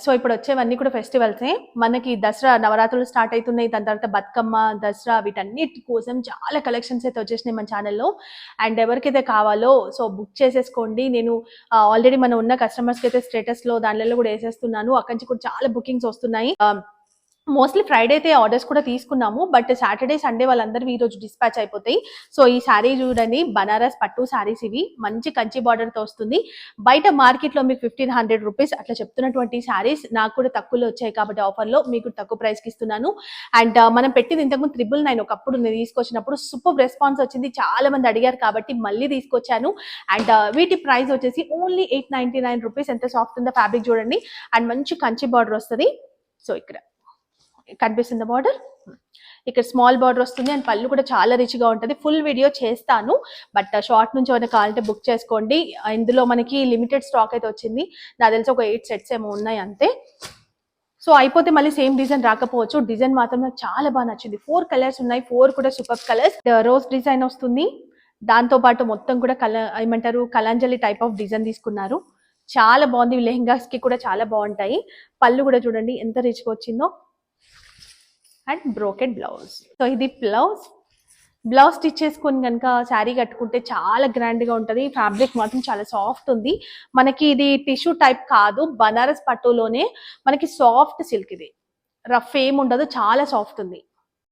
So ఇప్పుడు వచ్చేవన్నీ కూడా ఫెస్టివల్సే. మనకి దసరా నవరాత్రులు స్టార్ట్ అవుతున్నాయి. దాని తర్వాత బతుకమ్మ, దసరా వీటన్నిటి కోసం చాలా కలెక్షన్స్ అయితే వచ్చేసినాయి మన ఛానల్లో. అండ్ ఎవరికైతే కావాలో సో బుక్ చేసేసుకోండి. నేను ఆల్రెడీ మన ఉన్న కస్టమర్స్కి అయితే స్టేటస్లో దానిలో కూడా వేసేస్తున్నాను. అక్కడి నుంచి కూడా చాలా బుకింగ్స్ వస్తున్నాయి. మోస్ట్లీ ఫ్రైడే అయితే ఆర్డర్స్ కూడా తీసుకున్నాము, బట్ సాటర్డే సండే వాళ్ళందరూ ఈ రోజు డిస్పాచ్ అయిపోతాయి. సో ఈ శారీ చూడండి, బనారస్ పట్టు శారీస్ ఇవి మంచి కంచి బార్డర్తో వస్తుంది. బయట మార్కెట్లో మీకు 1500 రూపీస్ అట్లా చెప్తున్నటువంటి శారీస్ నాకు కూడా తక్కువలో వచ్చాయి కాబట్టి ఆఫర్లో మీకు తక్కువ ప్రైస్కి ఇస్తున్నాను. అండ్ మనం పెట్టింది ఇంతకుముందు 999 ఒకప్పుడు నేను తీసుకొచ్చినప్పుడు సూపర్ రెస్పాన్స్ వచ్చింది, చాలా మంది అడిగారు కాబట్టి మళ్ళీ తీసుకొచ్చాను. అండ్ వీటి ప్రైస్ వచ్చేసి ఓన్లీ 899 రూపీస్. ఎంత సాఫ్ట్ ఉందో ఫ్యాబ్రిక్ చూడండి. అండ్ మంచి కంచి బార్డర్ వస్తుంది. సో ఇక్కడ కనిపిస్తుంది బార్డర్, ఇక్కడ స్మాల్ బార్డర్ వస్తుంది. అండ్ పళ్ళు కూడా చాలా రిచ్గా ఉంటుంది. ఫుల్ వీడియో చేస్తాను, బట్ షార్ట్ నుంచి ఏమైనా కావాలంటే బుక్ చేసుకోండి. ఇందులో మనకి లిమిటెడ్ స్టాక్ అయితే వచ్చింది. నాకు తెలిసి ఒక 8 సెట్స్ ఏమో ఉన్నాయి అంతే. సో అయిపోతే మళ్ళీ సేమ్ డిజైన్ రాకపోవచ్చు. డిజైన్ మాత్రం నాకు చాలా బాగా నచ్చింది. 4 కలర్స్ ఉన్నాయి, 4 కూడా సూపర్ కలర్స్. రోజ్ డిజైన్ వస్తుంది, దాంతో పాటు మొత్తం కూడా ఏమంటారు కలాంజలి టైప్ ఆఫ్ డిజైన్ తీసుకున్నారు. చాలా బాగుంది. లెహంగాస్ కి కూడా చాలా బాగుంటాయి. పళ్ళు కూడా చూడండి ఎంత రిచ్గా వచ్చిందో. And brocade blouse. సో ఇది బ్లౌజ్ స్టిచ్ చేసుకొని కనుక శారీ కట్టుకుంటే చాలా గ్రాండ్గా ఉంటుంది. ఫ్యాబ్రిక్ మాత్రం చాలా సాఫ్ట్ ఉంది. మనకి ఇది టిష్యూ టైప్ కాదు, బనారస్ పట్టులోనే మనకి సాఫ్ట్ సిల్క్. ఇది రఫ్ ఏం ఉండదు, చాలా సాఫ్ట్ ఉంది.